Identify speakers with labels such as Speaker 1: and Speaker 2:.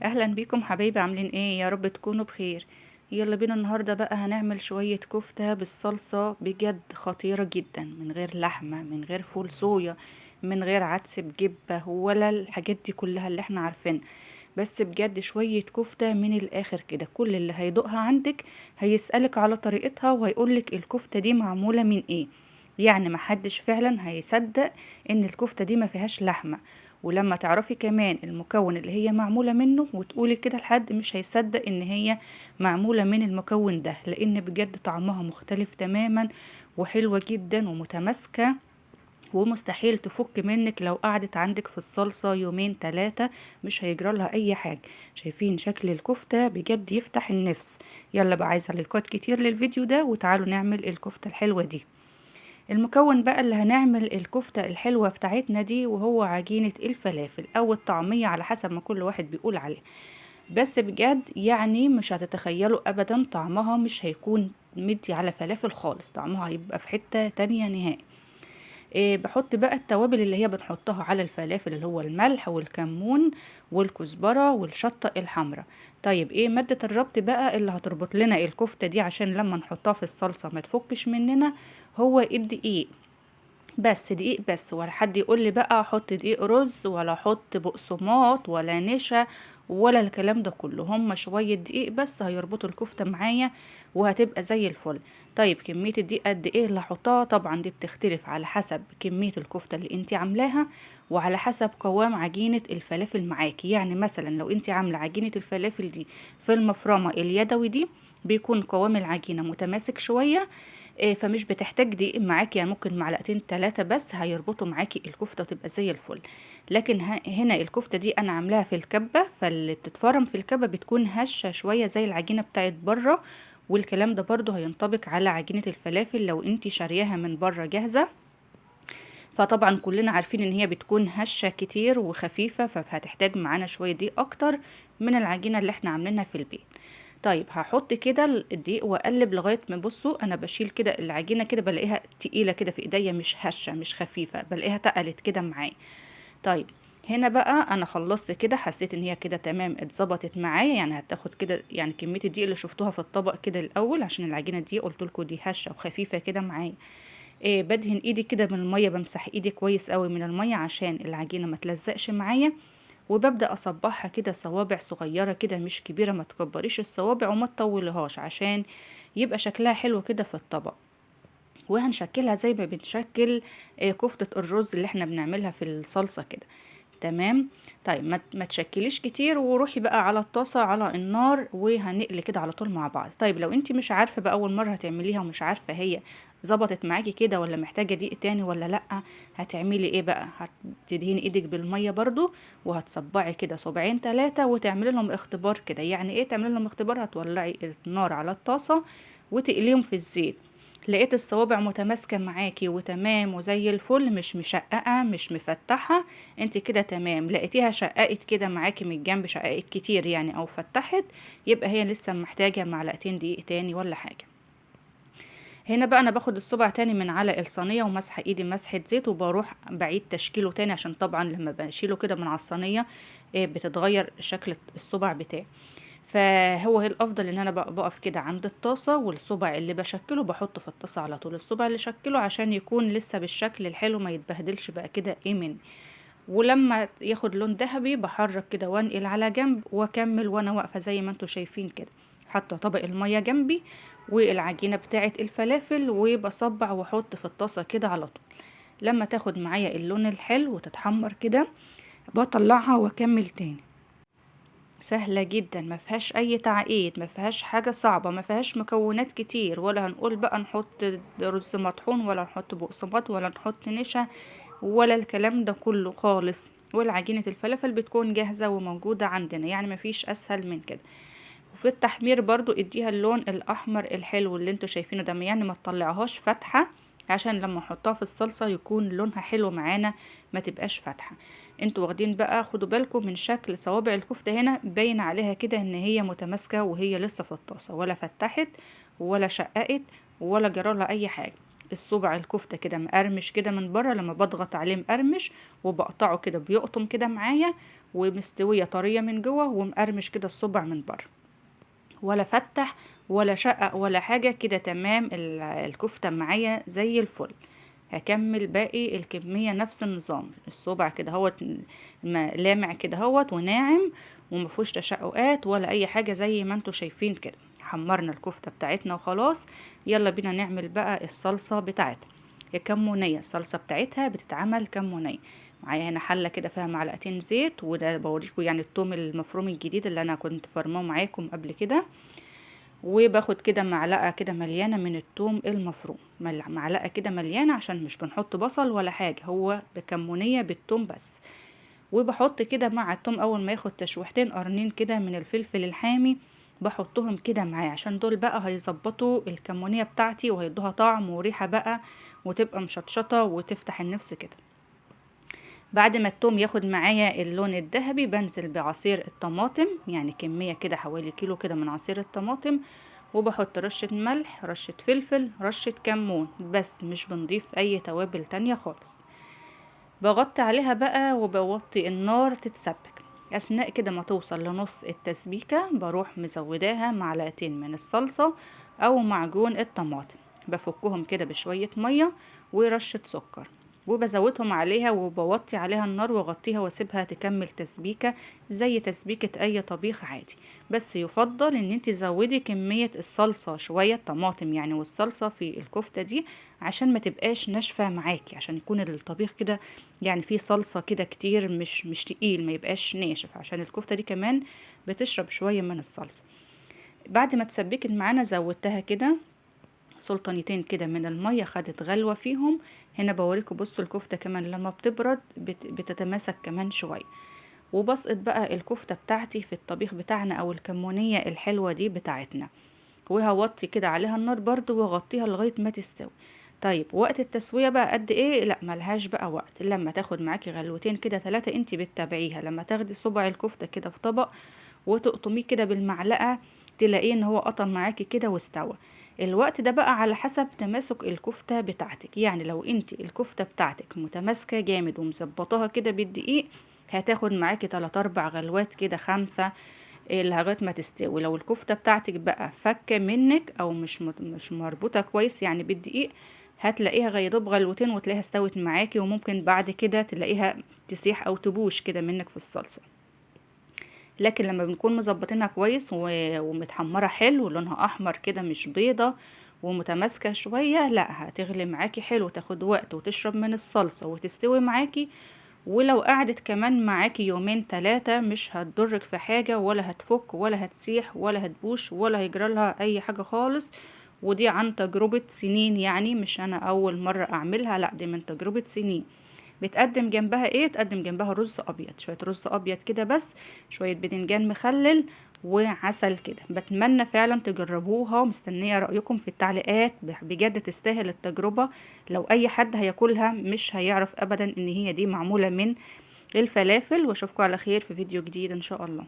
Speaker 1: اهلا بيكم حبايبي، عاملين ايه؟ يا رب تكونوا بخير. يلا بينا النهارده بقى هنعمل شويه كفته بالصلصه، بجد خطيره جدا، من غير لحمه، من غير فول صويا، من غير عدس بجبه، ولا الحاجات دي كلها اللي احنا عارفينها. بس بجد شويه كفته من الاخر كده، كل اللي هيدوقها عندك هيسألك على طريقتها وهيقولك الكفته دي معموله من ايه. يعني محدش فعلا هيصدق ان الكفته دي ما فيهاش لحمه. ولما تعرفي كمان المكون اللي هي معمولة منه وتقولي كده، لحد مش هيصدق ان هي معمولة من المكون ده، لان بجد طعمها مختلف تماما وحلوة جدا ومتماسكة، ومستحيل تفك منك لو قعدت عندك في الصلصة يومين تلاتة، مش هيجرى لها اي حاجة. شايفين شكل الكفتة؟ بجد يفتح النفس. يلا بقى، عايزة لايكات كتير للفيديو ده، وتعالوا نعمل الكفتة الحلوة دي. المكون بقى اللي هنعمل الكفتة الحلوة بتاعتنا دي، وهو عجينة الفلافل أو الطعمية على حسب ما كل واحد بيقول عليه. بس بجد يعني مش هتتخيلوا أبدا، طعمها مش هيكون مدي على فلافل خالص، طعمها هيبقى في حتة تانية نهائي. بحط بقى التوابل اللي هي بنحطها على الفلافل، اللي هو الملح والكمون والكزبرة والشطة الحمراء. طيب ايه مادة الربط بقى اللي هتربط لنا الكفتة دي عشان لما نحطها في الصلصة ما تفكش مننا؟ هو الدقيق. بس دقيق بس، ولا حد يقول لي بقى احط دقيق رز ولا احط بقسماط ولا نشا ولا الكلام ده كله، هم شوية دقيق بس هيربطوا الكفتة معايا وهتبقى زي الفل. طيب كمية الدقيق قد ايه اللي هحطها؟ طبعا دي بتختلف على حسب كمية الكفتة اللي انت عاملاها، وعلى حسب قوام عجينة الفلافل معاكي. يعني مثلا لو انت عاملة عجينة الفلافل دي في المفرمة اليدوي دي، بيكون قوام العجينة متماسك شوية، فمش بتحتاج دقيق معاكي، يعني ممكن معلقتين ثلاثة بس هيربطوا معاكي الكفتة وتبقى زي الفل. لكن هنا الكفتة دي انا عاملاها في الكبة، فاللي بتتفرم في الكبة بتكون هشة شوية زي العجينة بتاعت بره. والكلام ده برضو هينطبق على عجينة الفلافل لو انتي شارياها من بره جاهزة. فطبعا كلنا عارفين ان هي بتكون هشة كتير وخفيفة، فهتحتاج معانا شوية دقيق اكتر من العجينة اللي احنا عاملينها في البيت. طيب هحط كده الدقيق واقلب لغايه ما، بصوا انا بشيل كده العجينه كده بلاقيها تقيله كده في ايديا، مش هشه مش خفيفه، بلاقيها تقلت كده معايا. طيب هنا بقى انا خلصت كده، حسيت ان هي كده تمام اتظبطت معايا، يعني هتاخد كده يعني كميه الدقيق اللي شفتوها في الطبق كده الاول، عشان العجينه دي قلت لكم دي هشه وخفيفه كده معايا. إيه، بدهن ايدي كده من الميه، بمسح ايدي كويس قوي من الميه عشان العجينه ما تلزقش معايا. وببدأ أصبعها كده صوابع صغيرة كده مش كبيرة، ما تكبريش الصوابع وما تطولهاش عشان يبقى شكلها حلو كده في الطبق. وهنشكلها زي ما بنشكل كفتة الرز اللي احنا بنعملها في الصلصة كده. تمام. طيب ما تشكليش كتير، وروحي بقى على الطاسة على النار وهنقل كده على طول مع بعض. طيب لو انت مش عارفة بقى اول مرة هتعمليها ومش عارفة هي ظبطت معاكي كده ولا محتاجة دقيق تاني ولا لأ، هتعملي ايه بقى؟ هتدهني ايدك بالمية برضو، وهتصبعي كده صبعين تلاتة وتعملي لهم اختبار كده. يعني ايه تعملي لهم اختبار؟ هتولعي النار على الطاسة وتقليهم في الزيت. لقيت الصوابع متماسكة معاكي وتمام وزي الفل، مش مشققة مش مفتحة، انت كده تمام. لقيتيها شققت كده معاكي من الجنب، شققت كتير يعني او فتحت، يبقى هي لسه محتاجة معلقتين دقيق تاني ولا حاجة. هنا بقى انا باخد الصبع تاني من على الصينية ومسحة ايدي مسحة زيت، وبروح بعيد تشكيله تاني، عشان طبعا لما بشيله كده من على الصينية بتتغير شكل الصبع بتاعي. فهو الافضل ان انا بقف كده عند الطاسه، والصبع اللي بشكله بحطه في الطاسه على طول، الصبع اللي شكله عشان يكون لسه بالشكل الحلو ما يتبهدلش بقى كده ايه مني. ولما ياخد لون ذهبي بحرك كده وانقل على جنب واكمل وانا واقفه زي ما انتوا شايفين كده. حاطه طبق الميه جنبي والعجينه بتاعه الفلافل، وبصبع واحط في الطاسه كده على طول. لما تاخد معايا اللون الحلو وتتحمر كده بطلعها واكمل تاني. سهلة جدا، ما فيهاش اي تعقيد، ما فيهاش حاجة صعبة، ما فيهاش مكونات كتير، ولا هنقول بقى نحط رز مطحون ولا نحط بقسماط ولا نحط نشا ولا الكلام ده كله خالص. والعجينة الفلافل بتكون جاهزة وموجودة عندنا، يعني ما فيش اسهل من كده. وفي التحمير برضو اديها اللون الاحمر الحلو اللي انتوا شايفينه ده، يعني ما تطلعهاش فاتحة عشان لما نحطها في الصلصة يكون لونها حلو معانا، ما تبقاش فاتحة. انتوا واخدين بقى، خدوا بالكم من شكل صوابع الكفتة هنا، باين عليها كده ان هي متماسكة وهي لسه في الطاسة، ولا فتحت ولا شققت ولا جرالها اي حاجة. الصبع الكفتة كده مقرمش كده من بره، لما بضغط عليه مقرمش، وبقطعه كده بيقطم كده معايا، ومستوية طرية من جوه، ومقرمش كده الصبع من بره، ولا فتح ولا شقق ولا حاجة كده. تمام، الكفتة معايا زي الفل. هكمل باقي الكمية نفس النظام. الصبع كده هوت لامع كده هوت وناعم، ومفهوش تشققات ولا اي حاجة زي ما انتوا شايفين كده. حمرنا الكفتة بتاعتنا وخلاص. يلا بينا نعمل بقى الصلصة بتاعتها. الكمونية الصلصة بتاعتها بتتعمل كمونية. معايا هنا حلة كده فيها معلقتين زيت، وده بوريكم يعني الثوم المفروم الجديد اللي انا كنت فرماه معاكم قبل كده. وباخد كده معلقة كده مليانة من الثوم المفروم، معلقة كده مليانة، عشان مش بنحط بصل ولا حاجة، هو بكمونية بالثوم بس. وبحط كده مع الثوم اول ما ياخد تشويحتين قرنين كده من الفلفل الحامي، بحطهم كده معاه، عشان دول بقى هيظبطوا الكمونية بتاعتي وهيدوها طعم وريحة بقى، وتبقى مشطشطة وتفتح النفس كده. بعد ما التوم ياخد معايا اللون الذهبي، بنزل بعصير الطماطم، يعني كمية كده حوالي كيلو كده من عصير الطماطم. وبحط رشة ملح، رشة فلفل، رشة كمون، بس مش بنضيف اي توابل تانية خالص. بغطي عليها بقى وبوطي النار تتسبك. اثناء كده ما توصل لنص التسبيكة، بروح مزوداها معلقتين من الصلصة او معجون الطماطم، بفكهم كده بشوية مية ورشة سكر، وبزودهم عليها وبوطي عليها النار واغطيها واسيبها تكمل تسبيكة زي تسبيكة اي طبيخ عادي. بس يفضل ان انت تزودي كمية الصلصة شوية، طماطم يعني والصلصة في الكفتة دي، عشان ما تبقاش ناشفة معاكي، عشان يكون الطبيخ كده يعني فيه صلصة كده كتير، مش تقيل، ما يبقاش ناشف، عشان الكفتة دي كمان بتشرب شوية من الصلصة. بعد ما تسبكت معانا زودتها كده سلطانيتين كده من المية، خدت غلوة فيهم. هنا بوريكم بصوا الكفتة كمان لما بتبرد بتتماسك كمان شوية. وبسقط بقى الكفتة بتاعتي في الطبيخ بتاعنا او الكمونية الحلوة دي بتاعتنا، وهوطي كده عليها النار برضو واغطيها لغاية ما تستوي. طيب وقت التسوية بقى قد ايه؟ لا ملهاش بقى وقت، لما تاخد معاكي غلوتين كده 3 انتي بتتابعيها. لما تاخدي صبع الكفتة كده في طبق وتقطميه كده بالمعلقة، تلاقيه ان هو قطم معاكي كده واستوى. الوقت ده بقى على حسب تماسك الكفتة بتاعتك، يعني لو انتي الكفتة بتاعتك متماسكة جامد ومظبطاها كده بالدقيق، هتاخد معاكي 3 4 غلوات كده 5 لغايه ما تستوي. لو الكفته بتاعتك بقى فكه منك او مش مربوطه كويس يعني بالدقيق، هتلاقيها غيضوب غلوتين وتلاقيها استوت معاكي، وممكن بعد كده تلاقيها تسيح او تبوش كده منك في الصلصه. لكن لما بنكون مظبطينها كويس ومتحمره حلو ولونها احمر كده مش بيضه ومتماسكه شويه، لا هتغلي معاكي حلو، تاخد وقت وتشرب من الصلصه وتستوي معاكي. ولو قعدت كمان معاكي يومين 3 مش هتضرك في حاجة، ولا هتفك ولا هتسيح ولا هتبوش ولا هيجرالها اي حاجة خالص. ودي عن تجربة سنين، يعني مش انا اول مرة اعملها، لا دي من تجربة سنين. بتقدم جنبها ايه؟ تقدم جنبها رز ابيض، شوية رز ابيض كده بس، شوية بدنجان مخلل وعسل كده. بتمنى فعلا تجربوها، ومستنية رأيكم في التعليقات، بجد تستاهل التجربة. لو اي حد هياكلها مش هيعرف ابدا ان هي دي معمولة من الفلافل. واشوفكم على خير في فيديو جديد ان شاء الله.